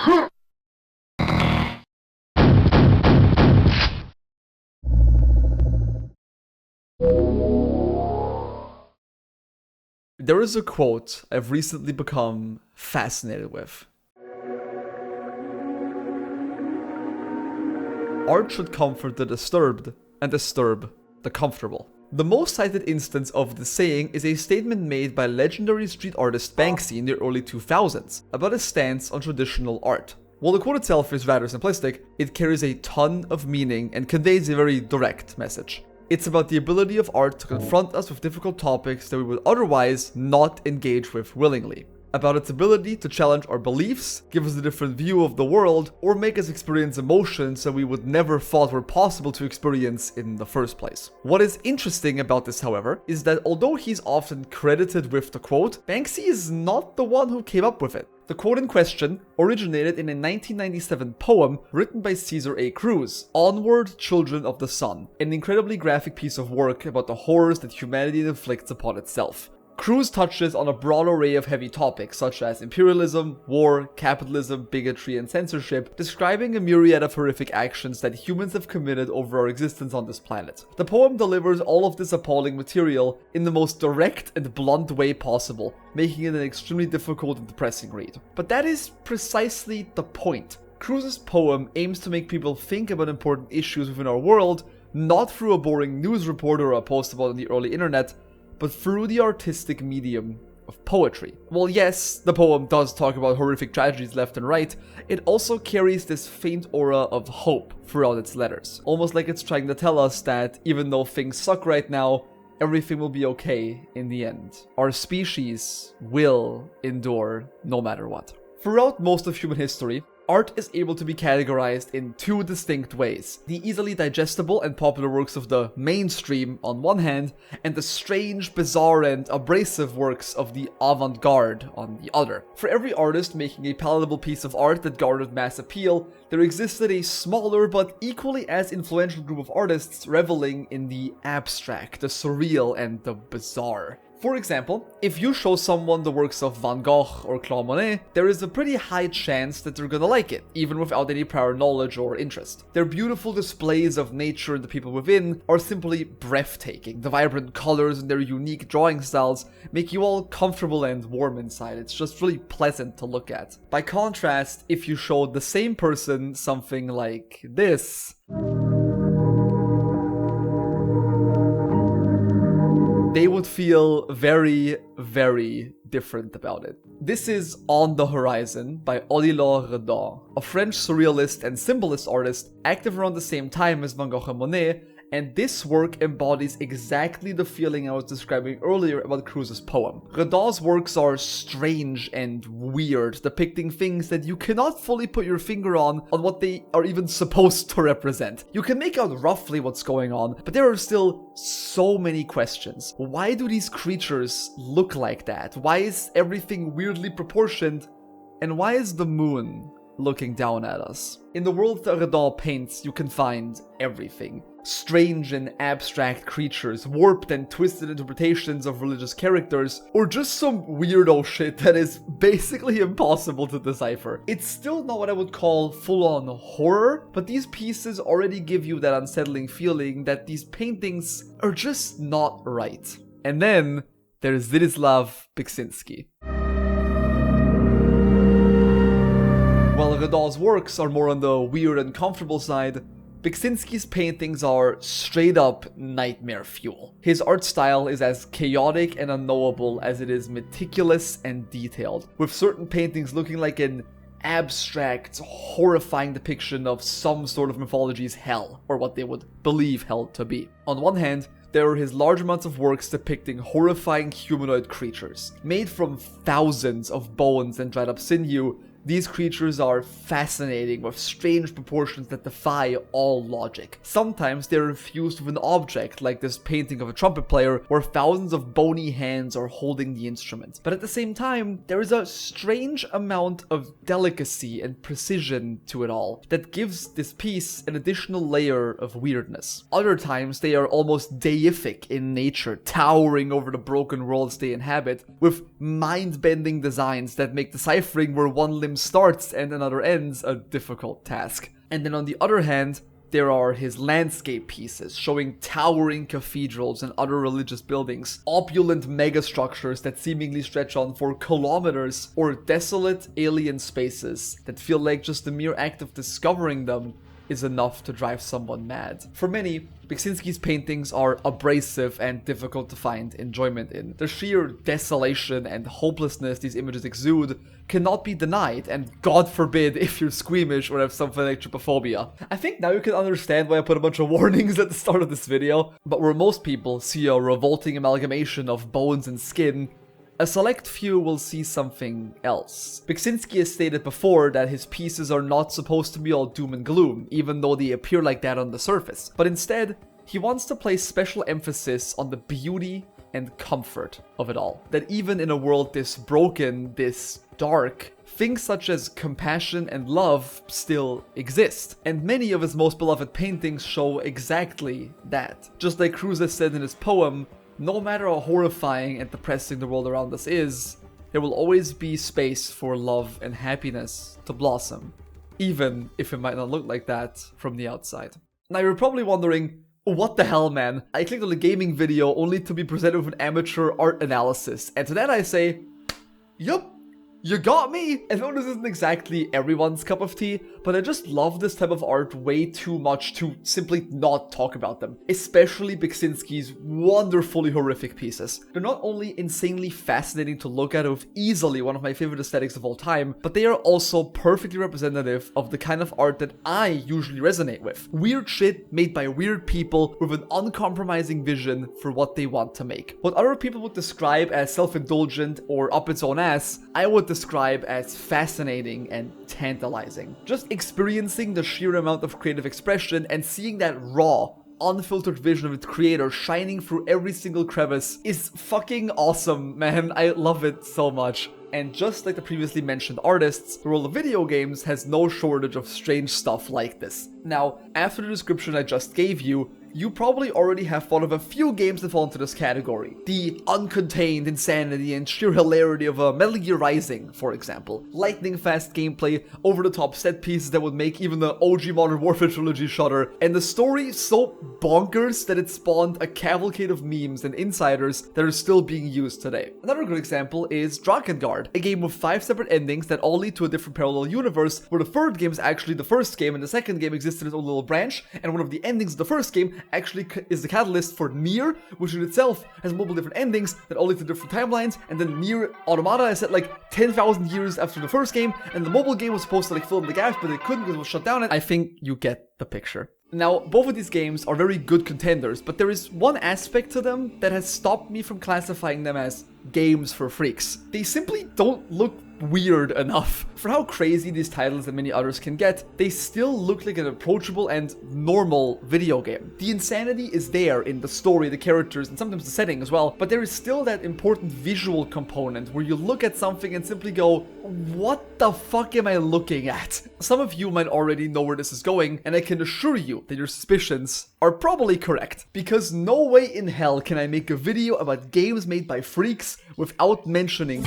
There is a quote I've recently become fascinated with. Art should comfort the disturbed and disturb the comfortable. The most cited instance of the saying is a statement made by legendary street artist Banksy in the early 2000s about his stance on traditional art. While the quote itself is rather simplistic, it carries a ton of meaning and conveys a very direct message. It's about the ability of art to confront us with difficult topics that we would otherwise not engage with willingly. About its ability to challenge our beliefs, give us a different view of the world, or make us experience emotions that we would never thought were possible to experience in the first place. What is interesting about this, however, is that although he's often credited with the quote, Banksy is not the one who came up with it. The quote in question originated in a 1997 poem written by Cesar A. Cruz, Onward, Children of the Sun, an incredibly graphic piece of work about the horrors that humanity inflicts upon itself. Cruz touches on a broad array of heavy topics such as imperialism, war, capitalism, bigotry, and censorship, describing a myriad of horrific actions that humans have committed over our existence on this planet. The poem delivers all of this appalling material in the most direct and blunt way possible, making it an extremely difficult and depressing read. But that is precisely the point. Cruz's poem aims to make people think about important issues within our world, not through a boring news report or a post about on the early internet, but through the artistic medium of poetry. While yes, the poem does talk about horrific tragedies left and right, it also carries this faint aura of hope throughout its letters. Almost like it's trying to tell us that even though things suck right now, everything will be okay in the end. Our species will endure no matter what. Throughout most of human history, art is able to be categorized in two distinct ways. The easily digestible and popular works of the mainstream on one hand, and the strange, bizarre, and abrasive works of the avant-garde on the other. For every artist making a palatable piece of art that garnered mass appeal, there existed a smaller but equally as influential group of artists reveling in the abstract, the surreal, and the bizarre. For example, if you show someone the works of Van Gogh or Claude Monet, there is a pretty high chance that they're gonna like it, even without any prior knowledge or interest. Their beautiful displays of nature and the people within are simply breathtaking. The vibrant colors and their unique drawing styles make you all comfortable and warm inside. It's just really pleasant to look at. By contrast, if you showed the same person something like this, they would feel very, very different about it. This is On the Horizon by Odilon Redon, a French surrealist and symbolist artist active around the same time as Van Gogh and Monet, and this work embodies exactly the feeling I was describing earlier about Cruz's poem. Redon's works are strange and weird, depicting things that you cannot fully put your finger on what they are even supposed to represent. You can make out roughly what's going on, but there are still so many questions. Why do these creatures look like that? Why is everything weirdly proportioned? And why is the moon looking down at us? In the world that Redon paints, you can find everything. Strange and abstract creatures, warped and twisted interpretations of religious characters, or just some weirdo shit that is basically impossible to decipher. It's still not what I would call full-on horror, but these pieces already give you that unsettling feeling that these paintings are just not right. And then there's Zdzislaw Beksinski. While Redon's works are more on the weird and comfortable side, Beksinski's paintings are straight up nightmare fuel. His art style is as chaotic and unknowable as it is meticulous and detailed, with certain paintings looking like an abstract, horrifying depiction of some sort of mythology's hell, or what they would believe hell to be. On one hand, there are his large amounts of works depicting horrifying humanoid creatures. Made from thousands of bones and dried up sinew, these creatures are fascinating with strange proportions that defy all logic. Sometimes they're infused with an object, like this painting of a trumpet player where thousands of bony hands are holding the instrument. But at the same time, there is a strange amount of delicacy and precision to it all that gives this piece an additional layer of weirdness. Other times they are almost deific in nature, towering over the broken worlds they inhabit, with mind-bending designs that make deciphering where one limb starts and another ends a difficult task. And then on the other hand, there are his landscape pieces, showing towering cathedrals and other religious buildings, opulent megastructures that seemingly stretch on for kilometers, or desolate alien spaces that feel like just the mere act of discovering them is enough to drive someone mad. For many, Beksinski's paintings are abrasive and difficult to find enjoyment in. The sheer desolation and hopelessness these images exude cannot be denied, and God forbid if you're squeamish or have something like trypophobia. I think now you can understand why I put a bunch of warnings at the start of this video, but where most people see a revolting amalgamation of bones and skin, a select few will see something else. Beksinski has stated before that his pieces are not supposed to be all doom and gloom, even though they appear like that on the surface, but instead, he wants to place special emphasis on the beauty and comfort of it all. That even in a world this broken, this dark, things such as compassion and love still exist. And many of his most beloved paintings show exactly that. Just like Cruz has said in his poem, no matter how horrifying and depressing the world around us is, there will always be space for love and happiness to blossom, even if it might not look like that from the outside. Now you're probably wondering, what the hell, man? I clicked on the gaming video only to be presented with an amateur art analysis, and to that I say, yup. You got me! I know this isn't exactly everyone's cup of tea, but I just love this type of art way too much to simply not talk about them. Especially Beksinski's wonderfully horrific pieces. They're not only insanely fascinating to look at with easily one of my favorite aesthetics of all time, but they are also perfectly representative of the kind of art that I usually resonate with. Weird shit made by weird people with an uncompromising vision for what they want to make. What other people would describe as self-indulgent or up its own ass, I would describe as fascinating and tantalizing. Just experiencing the sheer amount of creative expression and seeing that raw, unfiltered vision of its creator shining through every single crevice is fucking awesome, man. I love it so much. And just like the previously mentioned artists, the world of video games has no shortage of strange stuff like this. Now, after the description I just gave you, you probably already have thought of a few games that fall into this category. The uncontained insanity and sheer hilarity of a Metal Gear Rising, for example. Lightning-fast gameplay, over-the-top set pieces that would make even the OG Modern Warfare trilogy shudder, and the story so bonkers that it spawned a cavalcade of memes and insiders that are still being used today. Another good example is Drakengard, a game with 5 separate endings that all lead to a different parallel universe, where the third game is actually the first game and the second game exists in its own little branch, and one of the endings of the first game actually is the catalyst for Nier, which in itself has multiple different endings that all lead to different timelines, and then Nier Automata is set like 10,000 years after the first game, and the mobile game was supposed to like fill in the gaps, but it couldn't because it was shut down, and I think you get the picture. Now, both of these games are very good contenders, but there is one aspect to them that has stopped me from classifying them as games for freaks. They simply don't look weird enough. For how crazy these titles and many others can get, they still look like an approachable and normal video game. The insanity is there in the story, the characters, and sometimes the setting as well, but there is still that important visual component where you look at something and simply go, what the fuck am I looking at? Some of you might already know where this is going, and I can assure you that your suspicions are probably correct, because no way in hell can I make a video about games made by freaks without mentioning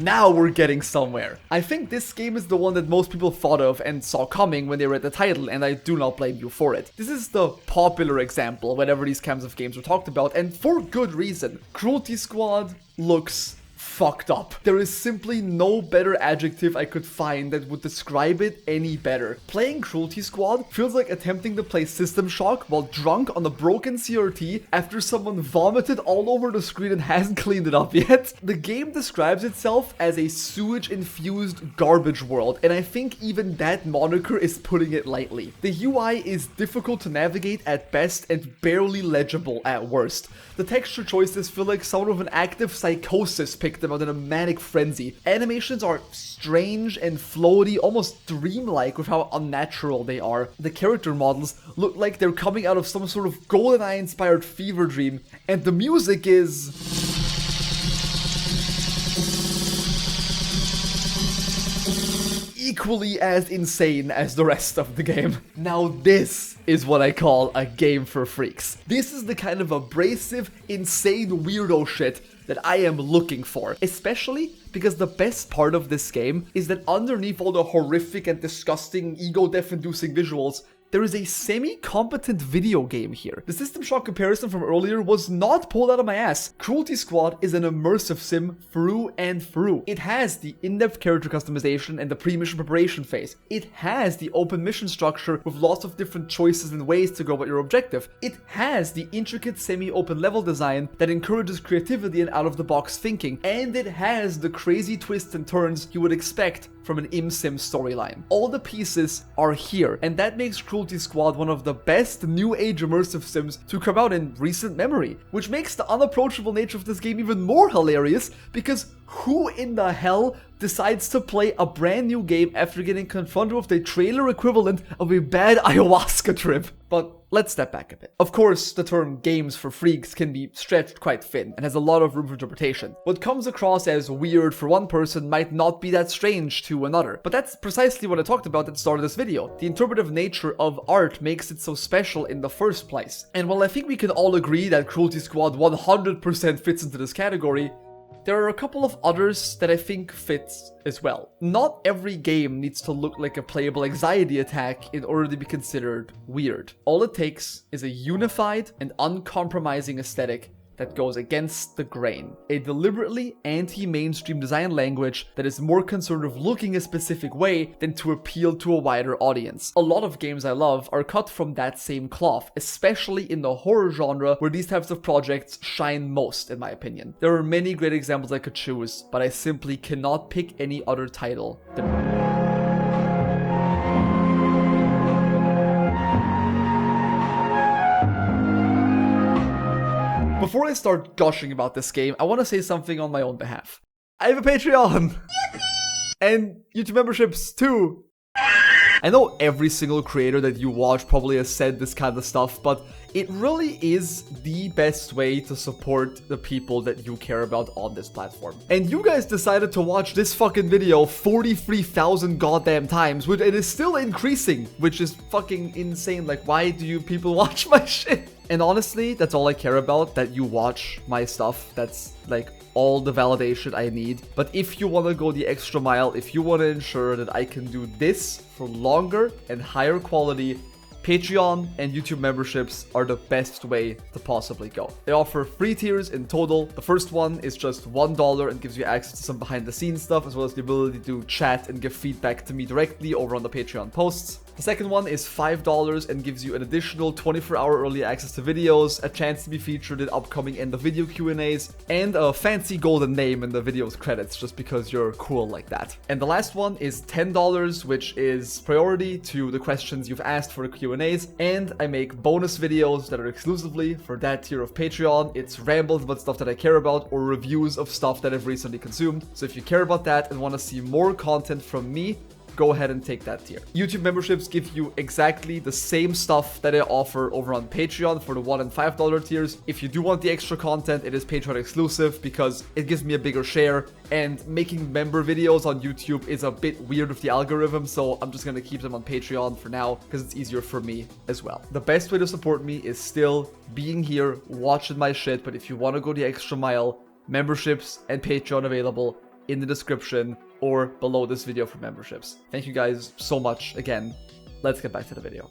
now we're getting somewhere. I think this game is the one that most people thought of and saw coming when they read the title, and I do not blame you for it. This is the popular example whenever these kinds of games are talked about, and for good reason. Cruelty Squad looks fucked up. There is simply no better adjective I could find that would describe it any better. Playing Cruelty Squad feels like attempting to play System Shock while drunk on a broken CRT after someone vomited all over the screen and hasn't cleaned it up yet. The game describes itself as a sewage-infused garbage world, and I think even that moniker is putting it lightly. The UI is difficult to navigate at best and barely legible at worst. The texture choices feel like someone with an active psychosis picked them out in a manic frenzy. Animations are strange and floaty, almost dreamlike with how unnatural they are. The character models look like they're coming out of some sort of GoldenEye-inspired fever dream, and the music is equally as insane as the rest of the game. Now this is what I call a game for freaks. This is the kind of abrasive, insane weirdo shit that I am looking for, especially because the best part of this game is that underneath all the horrific and disgusting ego-death-inducing visuals, there is a semi-competent video game here. The System Shock comparison from earlier was not pulled out of my ass. Cruelty Squad is an immersive sim through and through. It has the in-depth character customization and the pre-mission preparation phase. It has the open mission structure with lots of different choices and ways to go about your objective. It has the intricate semi-open level design that encourages creativity and out-of-the-box thinking. And it has the crazy twists and turns you would expect from an ImSim storyline. All the pieces are here, and that makes Cruelty Squad one of the best new age immersive sims to come out in recent memory, which makes the unapproachable nature of this game even more hilarious, because who in the hell decides to play a brand new game after getting confronted with the trailer equivalent of a bad ayahuasca trip? But let's step back a bit. Of course, the term games for freaks can be stretched quite thin and has a lot of room for interpretation. What comes across as weird for one person might not be that strange to another. But that's precisely what I talked about at the start of this video. The interpretive nature of art makes it so special in the first place. And while I think we can all agree that Cruelty Squad 100% fits into this category, there are a couple of others that I think fits as well. Not every game needs to look like a playable anxiety attack in order to be considered weird. All it takes is a unified and uncompromising aesthetic that goes against the grain. A deliberately anti-mainstream design language that is more concerned with looking a specific way than to appeal to a wider audience. A lot of games I love are cut from that same cloth, especially in the horror genre where these types of projects shine most, in my opinion. There are many great examples I could choose, but I simply cannot pick any other title than... Before I start gushing about this game, I want to say something on my own behalf. I have a Patreon! And YouTube memberships too! I know every single creator that you watch probably has said this kind of stuff, but it really is the best way to support the people that you care about on this platform. And you guys decided to watch this fucking video 43,000 goddamn times, which it is still increasing, which is fucking insane. Like, why do you people watch my shit? And honestly, that's all I care about, that you watch my stuff. That's like all the validation I need. But if you want to go the extra mile, if you want to ensure that I can do this for longer and higher quality, Patreon and YouTube memberships are the best way to possibly go. They offer 3 tiers in total. The first one is just $1 and gives you access to some behind the scenes stuff, as well as the ability to chat and give feedback to me directly over on the Patreon posts. The second one is $5 and gives you an additional 24-hour early access to videos, a chance to be featured in upcoming end of video Q&As, and a fancy golden name in the video's credits just because you're cool like that. And the last one is $10, which is priority to the questions you've asked for the Q&As, and I make bonus videos that are exclusively for that tier of Patreon. It's rambles about stuff that I care about or reviews of stuff that I've recently consumed. So if you care about that and want to see more content from me, go ahead and take that tier. YouTube memberships give you exactly the same stuff that I offer over on Patreon for the $1 and $5 tiers. If you do want the extra content, it is Patreon exclusive because it gives me a bigger share, and making member videos on YouTube is a bit weird with the algorithm, so I'm just gonna keep them on Patreon for now because it's easier for me as well. The best way to support me is still being here, watching my shit, but if you want to go the extra mile, memberships and Patreon available in the description or below this video for memberships. Thank you guys so much again. Let's get back to the video.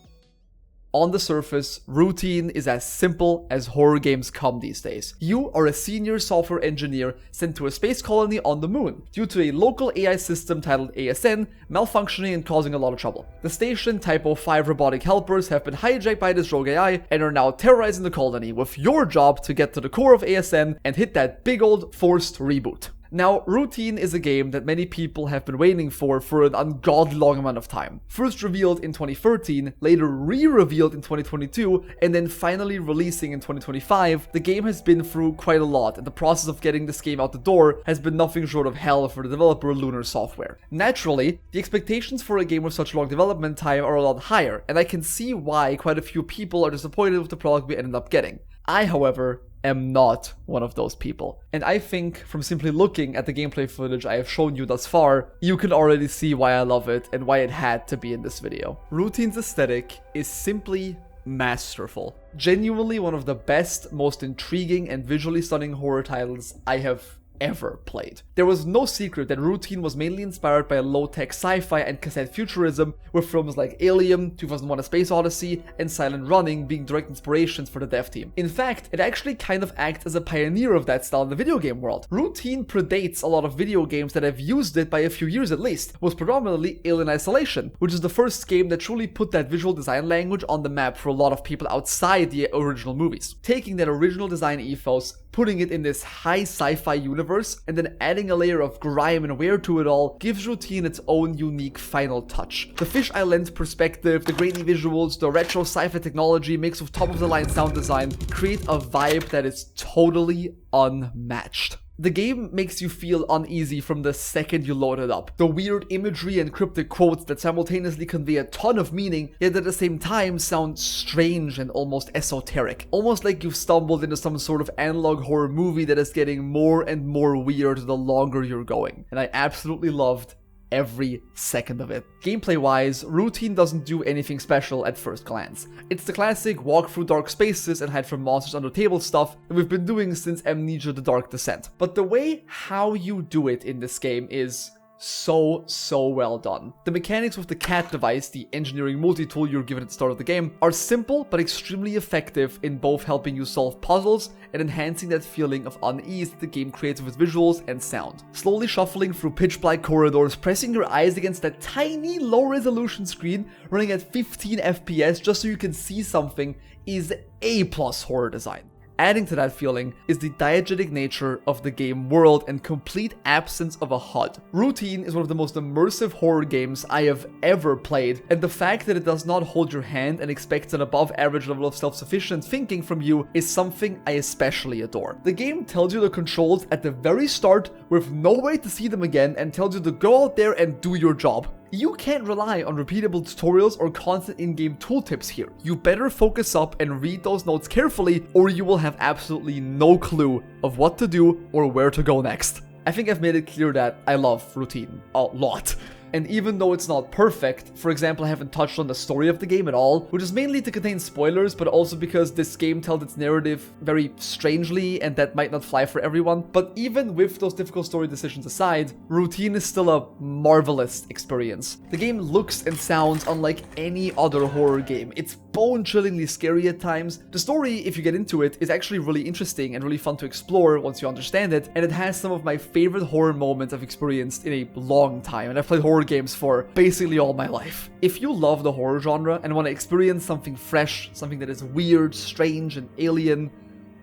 On the surface, Routine is as simple as horror games come these days. You are a senior software engineer sent to a space colony on the moon due to a local AI system titled ASN malfunctioning and causing a lot of trouble. The station Typo 5 robotic helpers have been hijacked by this rogue AI and are now terrorizing the colony, with your job to get to the core of ASN and hit that big old forced reboot. Now, Routine is a game that many people have been waiting for an ungodly long amount of time. First revealed in 2013, later re-revealed in 2022, and then finally releasing in 2025, the game has been through quite a lot, and the process of getting this game out the door has been nothing short of hell for the developer Lunar Software. Naturally, the expectations for a game with such long development time are a lot higher, and I can see why quite a few people are disappointed with the product we ended up getting. I, however, am not one of those people. And I think from simply looking at the gameplay footage I have shown you thus far, you can already see why I love it and why it had to be in this video. Routine's aesthetic is simply masterful. Genuinely one of the best, most intriguing and visually stunning horror titles I have ever played. There was no secret that Routine was mainly inspired by low-tech sci-fi and cassette futurism, with films like Alien, 2001: A Space Odyssey, and Silent Running being direct inspirations for the dev team. In fact, it actually kind of acts as a pioneer of that style in the video game world. Routine predates a lot of video games that have used it by a few years at least, most predominantly Alien Isolation, which is the first game that truly put that visual design language on the map for a lot of people outside the original movies. Taking that original design ethos, putting it in this high sci-fi universe, and then adding a layer of grime and wear to it all gives Routine its own unique final touch. The Fish Island perspective, the grainy visuals, the retro sci-fi technology mixed with top-of-the-line sound design create a vibe that is totally unmatched. The game makes you feel uneasy from the second you load it up. The weird imagery and cryptic quotes that simultaneously convey a ton of meaning, yet at the same time sound strange and almost esoteric. Almost like you've stumbled into some sort of analog horror movie that is getting more and more weird the longer you're going. And I absolutely loved every second of it. Gameplay wise, Routine doesn't do anything special at first glance. It's the classic walk through dark spaces and hide from monsters under table stuff that we've been doing since Amnesia: The Dark Descent. But the way how you do it in this game is so well done. The mechanics with the cat device, the engineering multi-tool you're given at the start of the game, are simple but extremely effective in both helping you solve puzzles and enhancing that feeling of unease that the game creates with visuals and sound. Slowly shuffling through pitch-black corridors, pressing your eyes against that tiny low-resolution screen running at 15 FPS just so you can see something is A+ horror design. Adding to that feeling is the diegetic nature of the game world and complete absence of a HUD. Routine is one of the most immersive horror games I have ever played, and the fact that it does not hold your hand and expects an above average level of self-sufficient thinking from you is something I especially adore. The game tells you the controls at the very start with no way to see them again and tells you to go out there and do your job. You can't rely on repeatable tutorials or constant in-game tooltips here. You better focus up and read those notes carefully, or you will have absolutely no clue of what to do or where to go next. I think I've made it clear that I love Routine a lot. And even though it's not perfect, for example, I haven't touched on the story of the game at all, which is mainly to contain spoilers, but also because this game tells its narrative very strangely, and that might not fly for everyone. But even with those difficult story decisions aside, Routine is still a marvelous experience. The game looks and sounds unlike any other horror game. It's bone-chillingly scary at times. The story, if you get into it, is actually really interesting and really fun to explore once you understand it, and it has some of my favorite horror moments I've experienced in a long time, and I've played horror games for basically all my life. If you love the horror genre and want to experience something fresh, something that is weird, strange, and alien,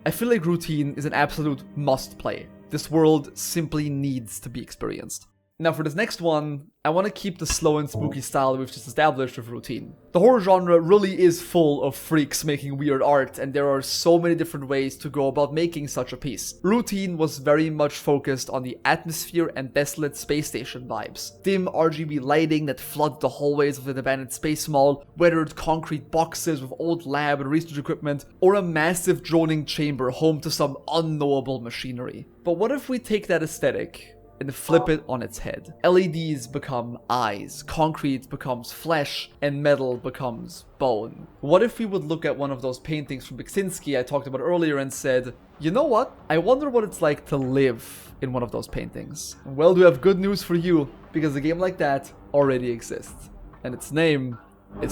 I feel like Routine is an absolute must-play. This world simply needs to be experienced. Now for this next one, I want to keep the slow and spooky style we've just established with Routine. The horror genre really is full of freaks making weird art, and there are so many different ways to go about making such a piece. Routine was very much focused on the atmosphere and desolate space station vibes. Dim RGB lighting that flooded the hallways of an abandoned space mall, weathered concrete boxes with old lab and research equipment, or a massive droning chamber home to some unknowable machinery. But what if we take that aesthetic and flip it on its head? LEDs become eyes, concrete becomes flesh, and metal becomes bone. What if we would look at one of those paintings from Beksinski I talked about earlier and said, you know what? I wonder what it's like to live in one of those paintings. Well, we have good news for you, because a game like that already exists. And its name is...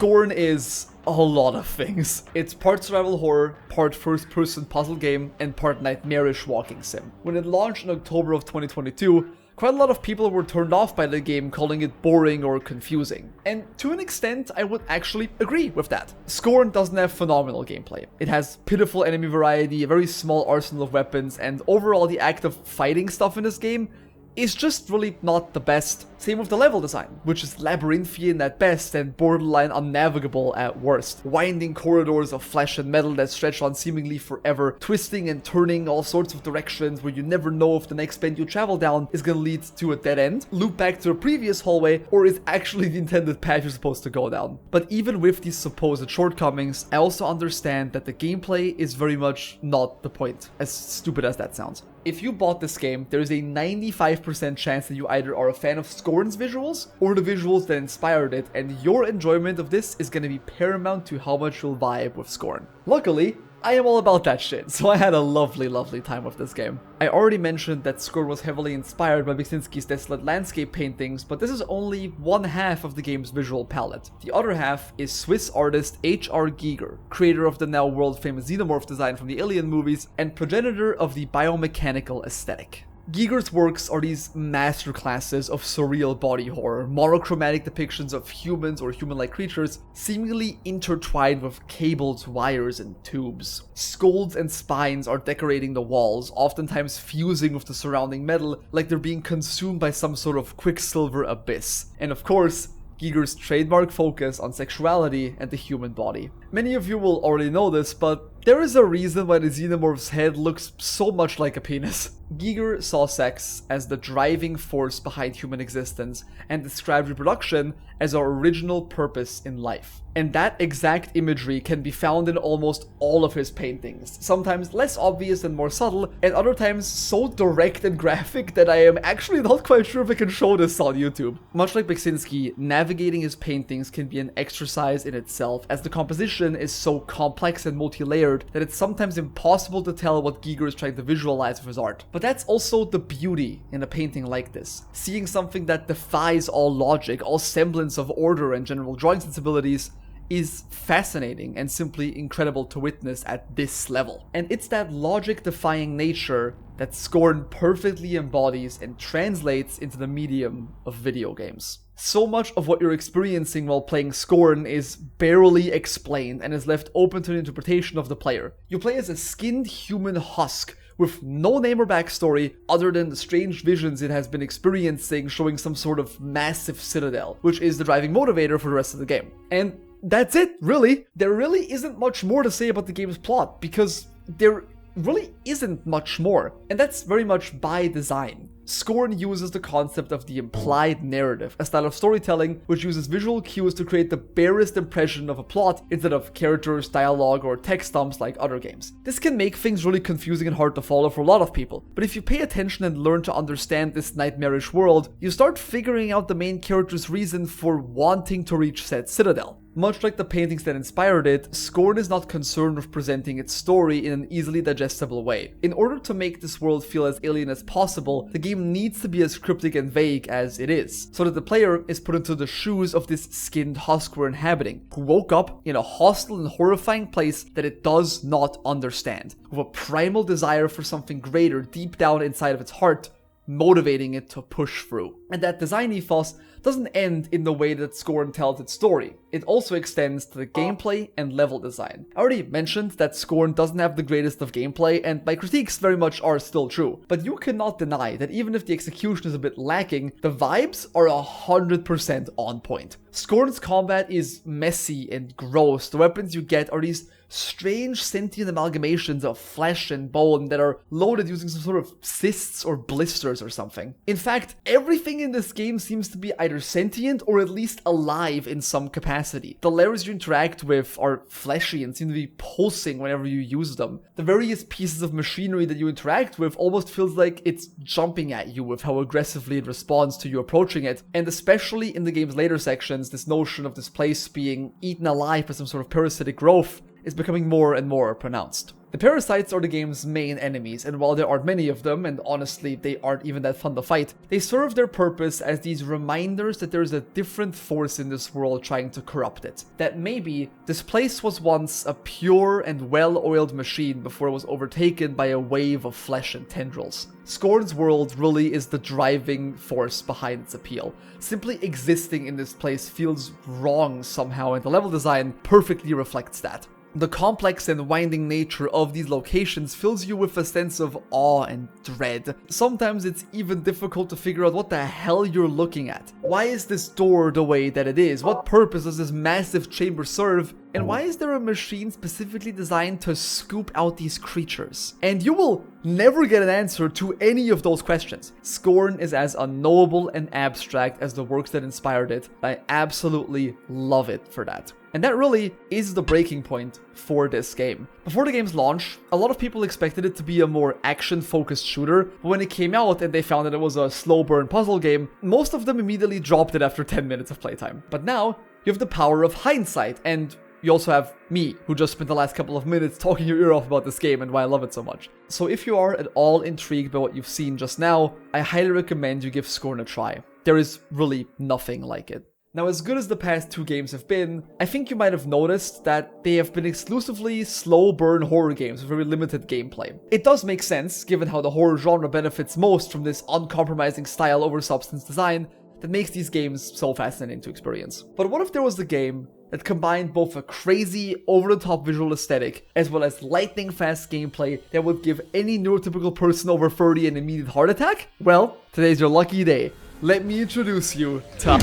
SCORN is a lot of things. It's part survival horror, part first-person puzzle game, and part nightmarish walking sim. When it launched in October of 2022, quite a lot of people were turned off by the game, calling it boring or confusing. And to an extent, I would actually agree with that. SCORN doesn't have phenomenal gameplay. It has pitiful enemy variety, a very small arsenal of weapons, and overall the act of fighting stuff in this game is just really not the best. Same with the level design, which is labyrinthian at best and borderline unnavigable at worst. Winding corridors of flesh and metal that stretch on seemingly forever, twisting and turning all sorts of directions where you never know if the next bend you travel down is gonna lead to a dead end, loop back to a previous hallway, or is actually the intended path you're supposed to go down. But even with these supposed shortcomings, I also understand that the gameplay is very much not the point, as stupid as that sounds. If you bought this game, there is a 95% chance that you either are a fan of SCORN's visuals or the visuals that inspired it, and your enjoyment of this is going to be paramount to how much you'll vibe with SCORN. Luckily, I am all about that shit, so I had a lovely time with this game. I already mentioned that SCORN was heavily inspired by Beksinski's desolate landscape paintings, but this is only one half of the game's visual palette. The other half is Swiss artist H.R. Giger, creator of the now world-famous xenomorph design from the Alien movies, and progenitor of the biomechanical aesthetic. Giger's works are these masterclasses of surreal body horror, monochromatic depictions of humans or human-like creatures seemingly intertwined with cables, wires, and tubes. Skulls and spines are decorating the walls, oftentimes fusing with the surrounding metal like they're being consumed by some sort of quicksilver abyss. And of course, Giger's trademark focus on sexuality and the human body. Many of you will already know this, but there is a reason why the xenomorph's head looks so much like a penis. Giger saw sex as the driving force behind human existence and described reproduction as our original purpose in life. And that exact imagery can be found in almost all of his paintings, sometimes less obvious and more subtle, and other times so direct and graphic that I am actually not quite sure if I can show this on YouTube. Much like Beksinski, navigating his paintings can be an exercise in itself, as the composition is so complex and multi-layered that it's sometimes impossible to tell what Giger is trying to visualize with his art. But that's also the beauty in a painting like this. Seeing something that defies all logic, all semblance of order and general drawing sensibilities is fascinating and simply incredible to witness at this level. And it's that logic-defying nature that SCORN perfectly embodies and translates into the medium of video games. So much of what you're experiencing while playing SCORN is barely explained and is left open to the interpretation of the player. You play as a skinned human husk with no name or backstory other than the strange visions it has been experiencing showing some sort of massive citadel, which is the driving motivator for the rest of the game. And that's it, really. There really isn't much more to say about the game's plot, because there really isn't much more, and that's very much by design. SCORN uses the concept of the implied narrative, a style of storytelling which uses visual cues to create the barest impression of a plot instead of characters, dialogue, or text dumps like other games. This can make things really confusing and hard to follow for a lot of people, but if you pay attention and learn to understand this nightmarish world, you start figuring out the main character's reason for wanting to reach said citadel. Much like the paintings that inspired it, SCORN is not concerned with presenting its story in an easily digestible way. In order to make this world feel as alien as possible, the game needs to be as cryptic and vague as it is, so that the player is put into the shoes of this skinned husk we're inhabiting, who woke up in a hostile and horrifying place that it does not understand, with a primal desire for something greater deep down inside of its heart, motivating it to push through. And that design ethos doesn't end in the way that SCORN tells its story. It also extends to the gameplay and level design. I already mentioned that SCORN doesn't have the greatest of gameplay, and my critiques very much are still true. But you cannot deny that even if the execution is a bit lacking, the vibes are 100% on point. SCORN's combat is messy and gross. The weapons you get are these strange sentient amalgamations of flesh and bone that are loaded using some sort of cysts or blisters or something. In fact, everything in this game seems to be either sentient or at least alive in some capacity. The layers you interact with are fleshy and seem to be pulsing whenever you use them. The various pieces of machinery that you interact with almost feels like it's jumping at you with how aggressively it responds to you approaching it, and especially in the game's later sections, this notion of this place being eaten alive by some sort of parasitic growth is becoming more and more pronounced. The parasites are the game's main enemies, and while there aren't many of them, and honestly they aren't even that fun to fight, they serve their purpose as these reminders that there's a different force in this world trying to corrupt it. That maybe this place was once a pure and well-oiled machine before it was overtaken by a wave of flesh and tendrils. SCORN's world really is the driving force behind its appeal. Simply existing in this place feels wrong somehow, and the level design perfectly reflects that. The complex and winding nature of these locations fills you with a sense of awe and dread. Sometimes it's even difficult to figure out what the hell you're looking at. Why is this door the way that it is? What purpose does this massive chamber serve? And why is there a machine specifically designed to scoop out these creatures? And you will never get an answer to any of those questions. SCORN is as unknowable and abstract as the works that inspired it. I absolutely love it for that. And that really is the breaking point for this game. Before the game's launch, a lot of people expected it to be a more action-focused shooter, but when it came out and they found that it was a slow-burn puzzle game, most of them immediately dropped it after 10 minutes of playtime. But now, you have the power of hindsight, and you also have me, who just spent the last couple of minutes talking your ear off about this game and why I love it so much. So if you are at all intrigued by what you've seen just now, I highly recommend you give SCORN a try. There is really nothing like it. Now, as good as the past 2 games have been, I think you might have noticed that they have been exclusively slow burn horror games with very limited gameplay. It does make sense, given how the horror genre benefits most from this uncompromising style over substance design that makes these games so fascinating to experience. But what if there was a game that combined both a crazy, over-the-top visual aesthetic as well as lightning-fast gameplay that would give any neurotypical person over 30 an immediate heart attack? Well, today's your lucky day. Let me introduce you to...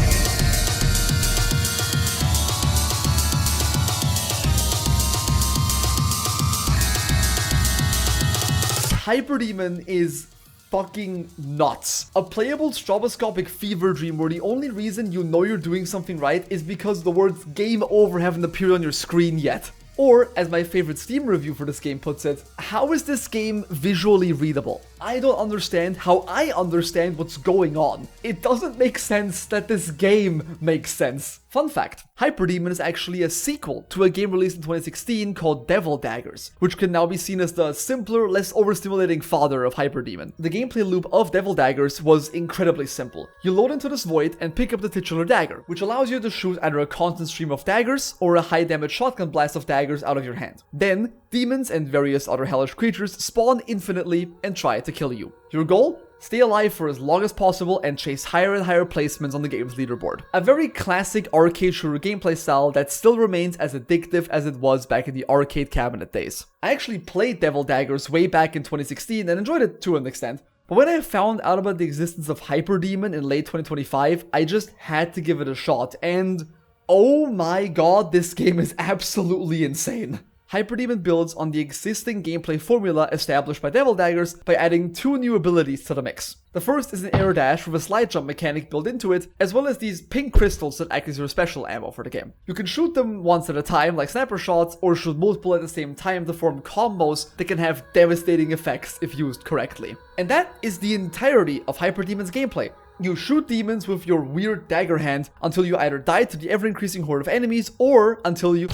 Hyperdemon is fucking nuts. A playable stroboscopic fever dream where the only reason you know you're doing something right is because the words game over haven't appeared on your screen yet. Or, as my favorite Steam review for this game puts it, how is this game visually readable? I don't understand how I understand what's going on. It doesn't make sense that this game makes sense. Fun fact, Hyperdemon is actually a sequel to a game released in 2016 called Devil Daggers, which can now be seen as the simpler, less overstimulating father of Hyperdemon. The gameplay loop of Devil Daggers was incredibly simple. You load into this void and pick up the titular dagger, which allows you to shoot either a constant stream of daggers or a high damage shotgun blast of daggers out of your hand. Then, demons and various other hellish creatures spawn infinitely and try to kill you. Your goal? Stay alive for as long as possible and chase higher and higher placements on the game's leaderboard. A very classic arcade shooter gameplay style that still remains as addictive as it was back in the arcade cabinet days. I actually played Devil Daggers way back in 2016 and enjoyed it to an extent. But when I found out about the existence of Hyperdemon in late 2025, I just had to give it a shot, and oh my god, this game is absolutely insane. Hyperdemon builds on the existing gameplay formula established by Devil Daggers by adding 2 new abilities to the mix. The first is an air dash with a slide jump mechanic built into it, as well as these pink crystals that act as your special ammo for the game. You can shoot them once at a time like sniper shots, or shoot multiple at the same time to form combos that can have devastating effects if used correctly. And that is the entirety of Hyperdemon's gameplay. You shoot demons with your weird dagger hand until you either die to the ever-increasing horde of enemies, or until you...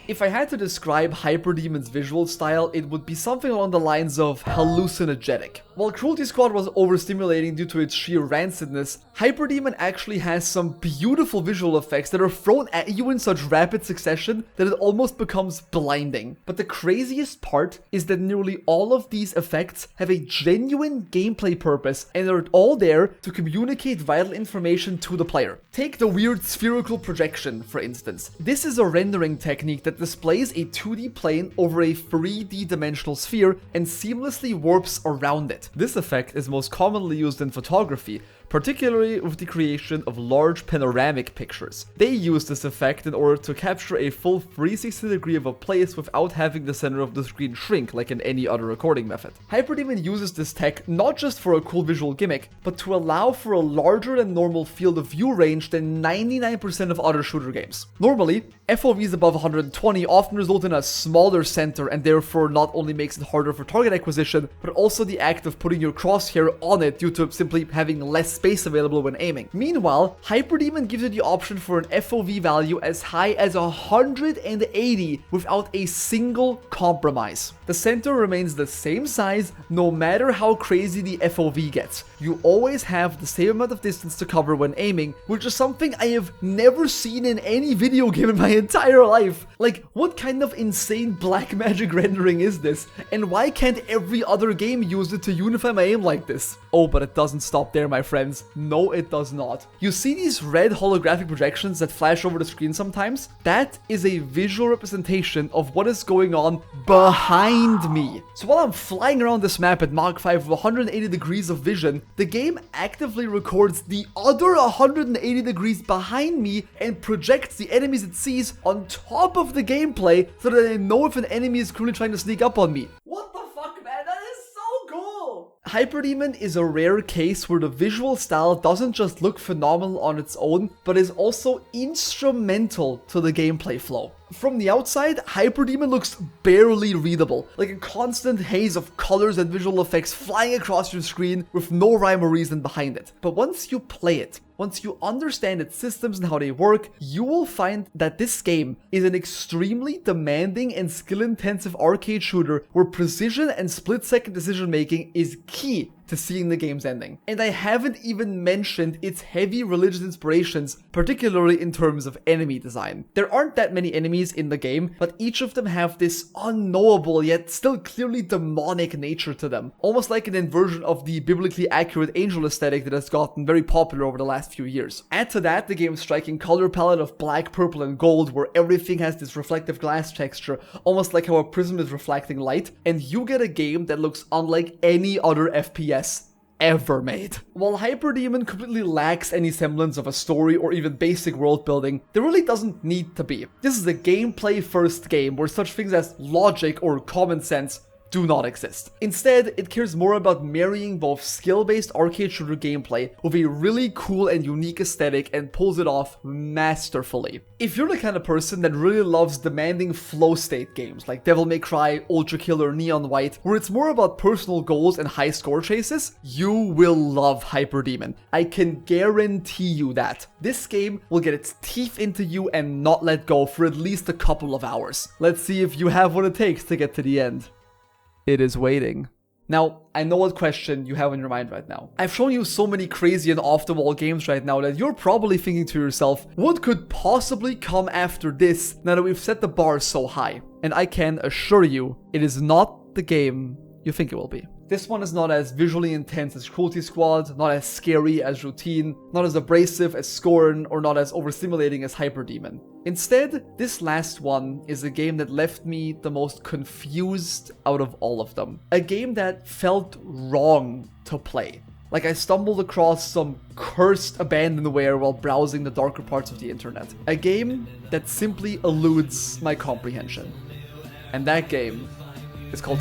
If I had to describe Hyperdemon's visual style, it would be something along the lines of hallucinogenic. While Cruelty Squad was overstimulating due to its sheer rancidness, Hyperdemon actually has some beautiful visual effects that are thrown at you in such rapid succession that it almost becomes blinding. But the craziest part is that nearly all of these effects have a genuine gameplay purpose and are all there to communicate vital information to the player. Take the weird spherical projection, for instance. This is a rendering technique that displays a 2D plane over a 3D dimensional sphere and seamlessly warps around it. This effect is most commonly used in photography, particularly with the creation of large panoramic pictures. They use this effect in order to capture a full 360 degree of a place without having the center of the screen shrink like in any other recording method. Hyperdemon uses this tech not just for a cool visual gimmick, but to allow for a larger than normal field of view range than 99% of other shooter games. Normally, FOVs above 120 often result in a smaller center and therefore not only makes it harder for target acquisition, but also the act of putting your crosshair on it due to simply having less space available when aiming. Meanwhile, Hyperdemon gives you the option for an FOV value as high as 180 without a single compromise. The center remains the same size no matter how crazy the FOV gets. You always have the same amount of distance to cover when aiming, which is something I have never seen in any video game in my entire life. Like, what kind of insane black magic rendering is this? And why can't every other game use it to unify my aim like this? Oh, but it doesn't stop there, my friends. friends. No, it does not. You see these red holographic projections that flash over the screen sometimes? That is a visual representation of what is going on behind me. So while I'm flying around this map at Mach 5 with 180 degrees of vision, the game actively records the other 180 degrees behind me and projects the enemies it sees on top of the gameplay so that I know if an enemy is currently trying to sneak up on me. What the fuck, man? That is so cool! Hyperdemon is a rare case where the visual style doesn't just look phenomenal on its own, but is also instrumental to the gameplay flow. From the outside, Hyperdemon looks barely readable, like a constant haze of colors and visual effects flying across your screen with no rhyme or reason behind it. But once you play it, once you understand its systems and how they work, you will find that this game is an extremely demanding and skill-intensive arcade shooter where precision and split-second decision-making is key to seeing the game's ending. And I haven't even mentioned its heavy religious inspirations, particularly in terms of enemy design. There aren't that many enemies in the game, but each of them have this unknowable yet still clearly demonic nature to them, almost like an inversion of the biblically accurate angel aesthetic that has gotten very popular over the last few years. Add to that the game's striking color palette of black, purple, and gold, where everything has this reflective glass texture, almost like how a prism is reflecting light, and you get a game that looks unlike any other FPS ever made. While Hyperdemon completely lacks any semblance of a story or even basic world building, there really doesn't need to be. This is a gameplay first game where such things as logic or common sense do not exist. Instead, it cares more about marrying both skill-based arcade shooter gameplay with a really cool and unique aesthetic and pulls it off masterfully. If you're the kind of person that really loves demanding flow state games like Devil May Cry, Ultra Kill, or Neon White, where it's more about personal goals and high score chases, you will love Hyperdemon. I can guarantee you that. This game will get its teeth into you and not let go for at least a couple of hours. Let's see if you have what it takes to get to the end. It is waiting. Now, I know what question you have on your mind right now. I've shown you so many crazy and off-the-wall games right now that you're probably thinking to yourself, what could possibly come after this now that we've set the bar so high? And I can assure you, it is not the game you think it will be. This one is not as visually intense as Cruelty Squad, not as scary as Routine, not as abrasive as Scorn, or not as overstimulating as Hyperdemon. Instead, this last one is a game that left me the most confused out of all of them. A game that felt wrong to play. Like I stumbled across some cursed abandonware while browsing the darker parts of the internet. A game that simply eludes my comprehension. And that game is called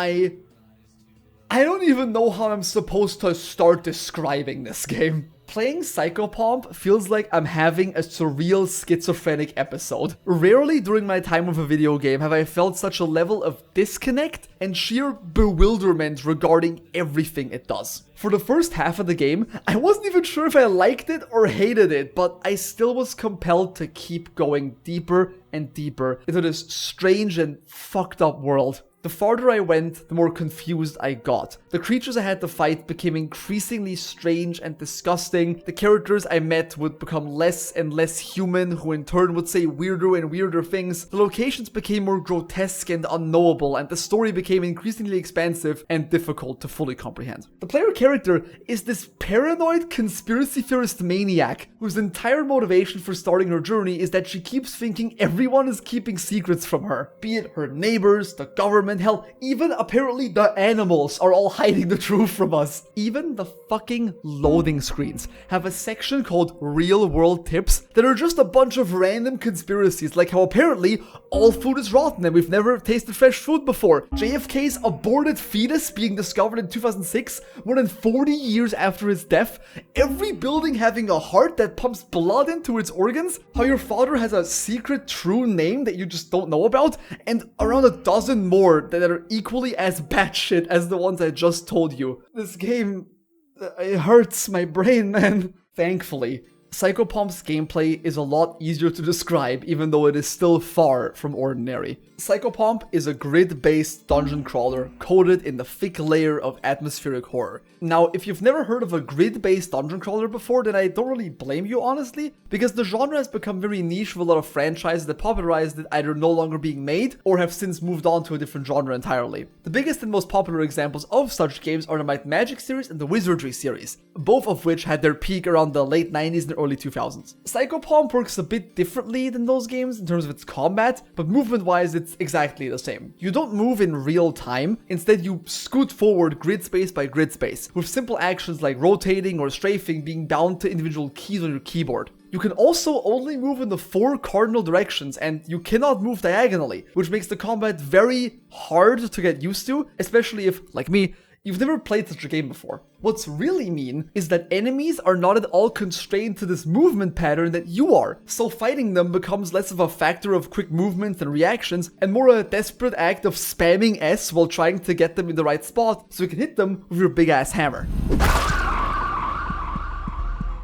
I don't even know how I'm supposed to start describing this game. Playing PSYCHOPOMP feels like I'm having a surreal schizophrenic episode. Rarely during my time with a video game have I felt such a level of disconnect and sheer bewilderment regarding everything it does. For the first half of the game, I wasn't even sure if I liked it or hated it, but I still was compelled to keep going deeper and deeper into this strange and fucked up world. The farther I went, the more confused I got. The creatures I had to fight became increasingly strange and disgusting. The characters I met would become less and less human, who in turn would say weirder and weirder things. The locations became more grotesque and unknowable, and the story became increasingly expansive and difficult to fully comprehend. The player character is this paranoid conspiracy theorist maniac whose entire motivation for starting her journey is that she keeps thinking everyone is keeping secrets from her. Be it her neighbors, the government, hell, even apparently the animals are all hiding the truth from us. Even the fucking loading screens have a section called Real World Tips that are just a bunch of random conspiracies, like how apparently all food is rotten and we've never tasted fresh food before. JFK's aborted fetus being discovered in 2006, more than 40 years after his death. Every building having a heart that pumps blood into its organs. How your father has a secret true name that you just don't know about. And around a dozen more that are equally as batshit as the ones I just told you. This game, it hurts my brain, man. Thankfully, PSYCHOPOMP's gameplay is a lot easier to describe, even though it is still far from ordinary. PSYCHOPOMP is a grid-based dungeon crawler coated in the thick layer of atmospheric horror. Now, if you've never heard of a grid-based dungeon crawler before, then I don't really blame you, honestly, because the genre has become very niche with a lot of franchises that popularized it either no longer being made or have since moved on to a different genre entirely. The biggest and most popular examples of such games are the Might and Magic series and the Wizardry series, both of which had their peak around the late 90s and early 2000s. PSYCHOPOMP works a bit differently than those games in terms of its combat, but movement-wise it's exactly the same. You don't move in real time, instead you scoot forward grid space by grid space, with simple actions like rotating or strafing being down to individual keys on your keyboard. You can also only move in the 4 cardinal directions, and you cannot move diagonally, which makes the combat very hard to get used to, especially if, like me, you've never played such a game before. What's really mean is that enemies are not at all constrained to this movement pattern that you are, so fighting them becomes less of a factor of quick movements and reactions, and more a desperate act of spamming S while trying to get them in the right spot so you can hit them with your big ass hammer.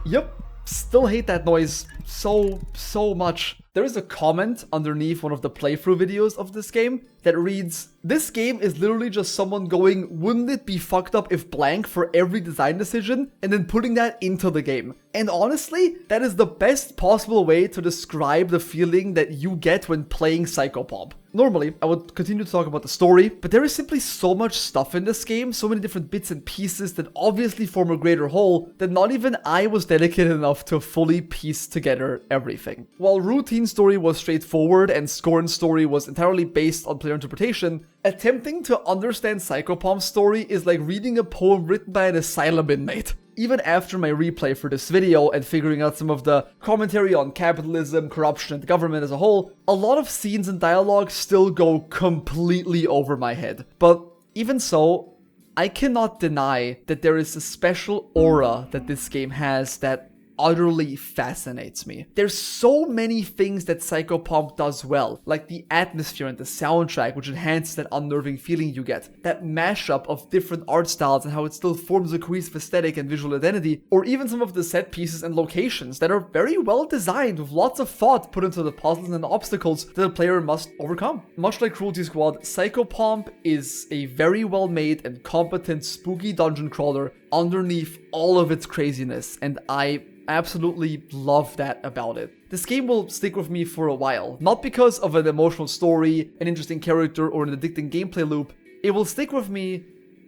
Yep. Still hate that noise so much. There is a comment underneath one of the playthrough videos of this game that reads, "This game is literally just someone going, wouldn't it be fucked up if blank for every design decision, and then putting that into the game." And honestly, that is the best possible way to describe the feeling that you get when playing PSYCHOPOMP. Normally, I would continue to talk about the story, but there is simply so much stuff in this game, so many different bits and pieces that obviously form a greater whole, that not even I was dedicated enough to fully piece together everything. While Routine story was straightforward and SCORN story was entirely based on player interpretation, attempting to understand PSYCHOPOMP's story is like reading a poem written by an asylum inmate. Even after my replay for this video and figuring out some of the commentary on capitalism, corruption, and the government as a whole, a lot of scenes and dialogue still go completely over my head. But even so, I cannot deny that there is a special aura that this game has that utterly fascinates me. There's so many things that PSYCHOPOMP does well, like the atmosphere and the soundtrack, which enhances that unnerving feeling you get, that mashup of different art styles and how it still forms a cohesive aesthetic and visual identity, or even some of the set pieces and locations that are very well designed with lots of thought put into the puzzles and obstacles that a player must overcome. Much like Cruelty Squad, PSYCHOPOMP is a very well made and competent spooky dungeon crawler underneath all of its craziness, and I absolutely love that about it. This game will stick with me for a while, not because of an emotional story, an interesting character, or an addicting gameplay loop. It will stick with me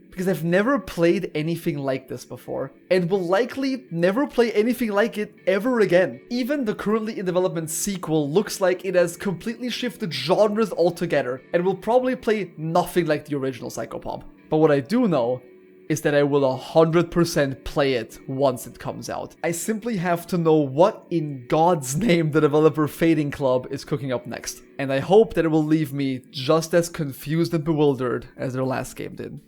because I've never played anything like this before, and will likely never play anything like it ever again. Even the currently in development sequel looks like it has completely shifted genres altogether, and will probably play nothing like the original PSYCHOPOMP. But what I do know is that I will 100% play it once it comes out. I simply have to know what in God's name the developer Fading Club is cooking up next. And I hope that it will leave me just as confused and bewildered as their last game did.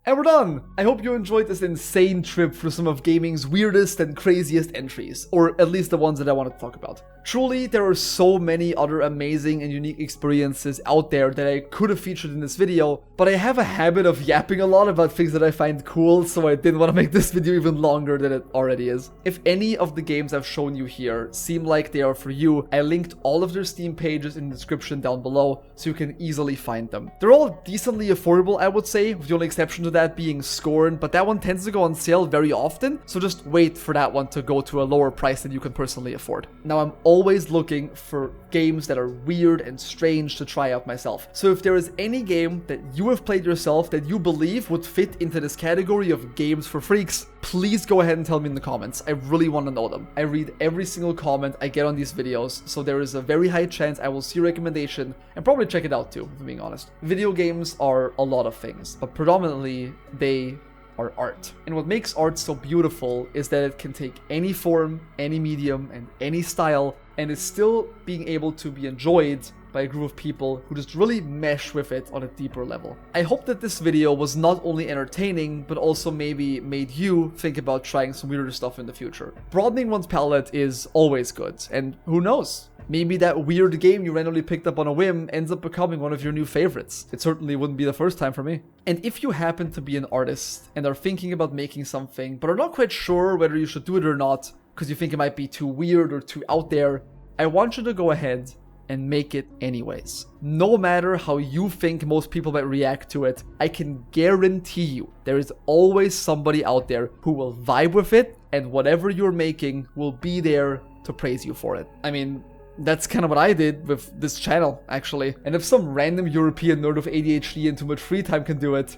And we're done! I hope you enjoyed this insane trip through some of gaming's weirdest and craziest entries, or at least the ones that I wanted to talk about. Truly, there are so many other amazing and unique experiences out there that I could have featured in this video, but I have a habit of yapping a lot about things that I find cool, so I didn't want to make this video even longer than it already is. If any of the games I've shown you here seem like they are for you, I linked all of their Steam pages in the description down below, so you can easily find them. They're all decently affordable, I would say, with the only exception to that being SCORN, but that one tends to go on sale very often, so just wait for that one to go to a lower price than you can personally afford. Now, I'm always looking for games that are weird and strange to try out myself. So if there is any game that you have played yourself that you believe would fit into this category of games for freaks, please go ahead and tell me in the comments. I really want to know them. I read every single comment I get on these videos, so there is a very high chance I will see your recommendation and probably check it out too, if I'm being honest. Video games are a lot of things, but predominantly they are art. And what makes art so beautiful is that it can take any form, any medium, and any style, and is still being able to be enjoyed by a group of people who just really mesh with it on a deeper level. I hope that this video was not only entertaining, but also maybe made you think about trying some weirder stuff in the future. Broadening one's palette is always good, and who knows? Maybe that weird game you randomly picked up on a whim ends up becoming one of your new favorites. It certainly wouldn't be the first time for me. And if you happen to be an artist and are thinking about making something, but are not quite sure whether you should do it or not, because you think it might be too weird or too out there, I want you to go ahead and make it anyways. No matter how you think most people might react to it, I can guarantee you there is always somebody out there who will vibe with it, and whatever you're making will be there to praise you for it. I mean, that's kind of what I did with this channel, actually. And if some random European nerd with ADHD and too much free time can do it,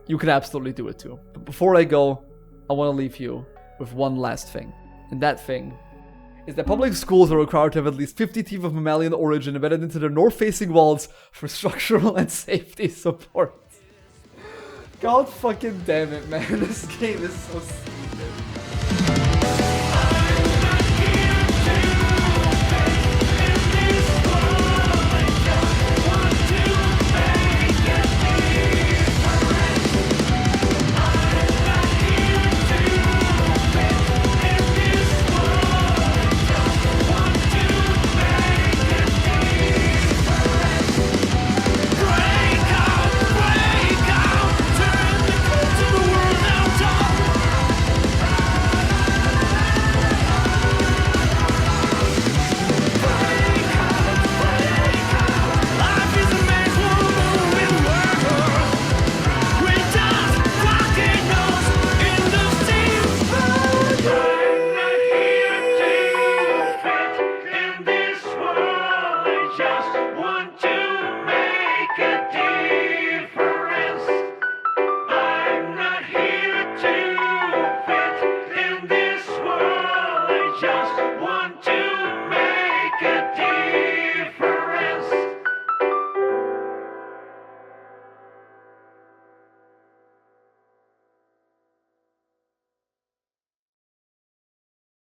you can absolutely do it too. But before I go, I want to leave you with one last thing. And that thing is that public schools are required to have at least 50 teeth of mammalian origin embedded into their north-facing walls for structural and safety support. God fucking damn it, man. This game is so